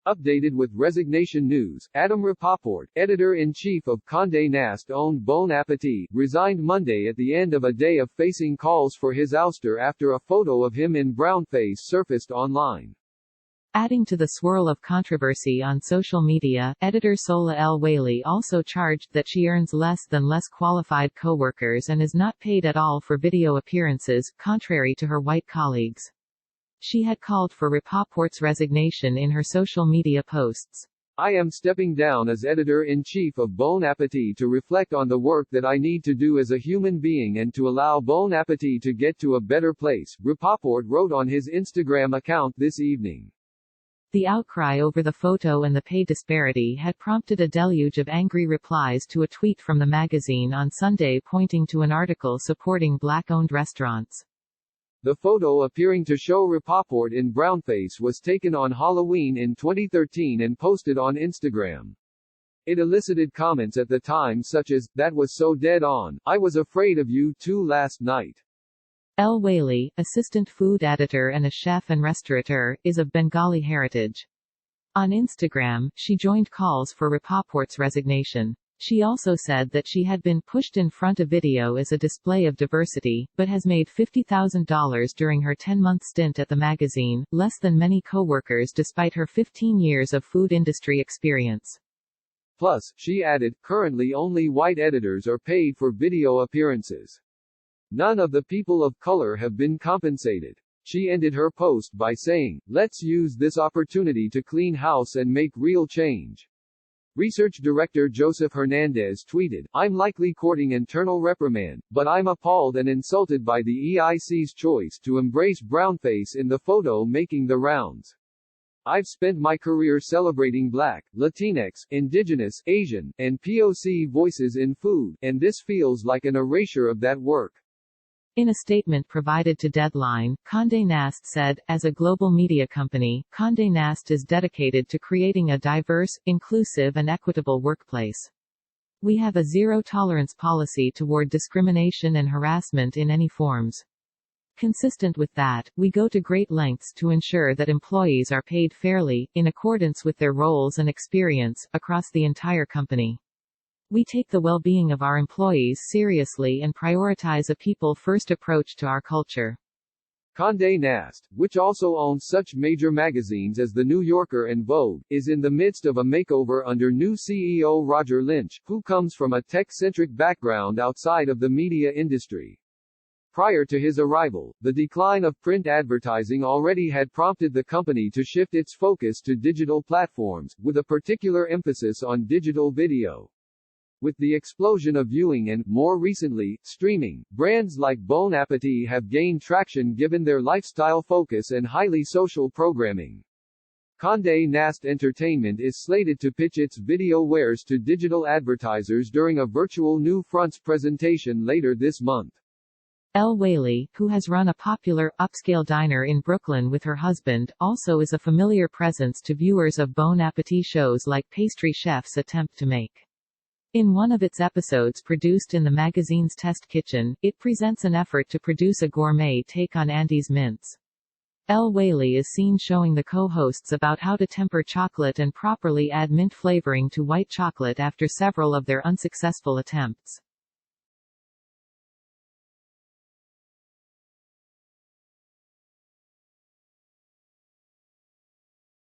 Updated with Resignation News, Adam Rapoport, editor-in-chief of Condé Nast-owned Bon Appétit, resigned Monday at the end of a day of facing calls for his ouster after a photo of him in brownface surfaced online. Adding to the swirl of controversy on social media, editor Sola El-Waylly also charged that she earns less than less qualified co-workers and is not paid at all for video appearances, contrary to her white colleagues. She had called for Rapoport's resignation in her social media posts. I am stepping down as editor-in-chief of Bon Appétit to reflect on the work that I need to do as a human being and to allow Bon Appétit to get to a better place, Rapoport wrote on his Instagram account this evening. The outcry over the photo and the pay disparity had prompted a deluge of angry replies to a tweet from the magazine on Sunday pointing to an article supporting black-owned restaurants. The photo appearing to show Rapoport in brownface was taken on Halloween in 2013 and posted on Instagram. It elicited comments at the time such as, "That was so dead on, I was afraid of you too last night." El-Waylly, assistant food editor and a chef and restaurateur, is of Bengali heritage. On Instagram, she joined calls for Rapoport's resignation. She also said that she had been pushed in front of video as a display of diversity, but has made $50,000 during her 10-month stint at the magazine, less than many co-workers despite her 15 years of food industry experience. Plus, she added, currently only white editors are paid for video appearances. None of the people of color have been compensated. She ended her post by saying, "Let's use this opportunity to clean house and make real change." Research director Joseph Hernandez tweeted, "I'm likely courting internal reprimand, but I'm appalled and insulted by the EIC's choice to embrace brownface in the photo making the rounds. I've spent my career celebrating Black, Latinx, Indigenous, Asian, and POC voices in food, and this feels like an erasure of that work." In a statement provided to Deadline, Condé Nast said, as a global media company, Condé Nast is dedicated to creating a diverse, inclusive and equitable workplace. We have a zero-tolerance policy toward discrimination and harassment in any forms. Consistent with that, we go to great lengths to ensure that employees are paid fairly, in accordance with their roles and experience, across the entire company. We take the well-being of our employees seriously and prioritize a people-first approach to our culture. Condé Nast, which also owns such major magazines as The New Yorker and Vogue, is in the midst of a makeover under new CEO Roger Lynch, who comes from a tech-centric background outside of the media industry. Prior to his arrival, the decline of print advertising already had prompted the company to shift its focus to digital platforms, with a particular emphasis on digital video. With the explosion of viewing and, more recently, streaming, brands like Bon Appétit have gained traction given their lifestyle focus and highly social programming. Condé Nast Entertainment is slated to pitch its video wares to digital advertisers during a virtual New Fronts presentation later this month. El-Waylly, who has run a popular, upscale diner in Brooklyn with her husband, also is a familiar presence to viewers of Bon Appétit shows like Pastry Chef's Attempt to Make. In one of its episodes produced in the magazine's test kitchen, it presents an effort to produce a gourmet take on Andy's mints. El-Waylly is seen showing the co-hosts about how to temper chocolate and properly add mint flavoring to white chocolate after several of their unsuccessful attempts.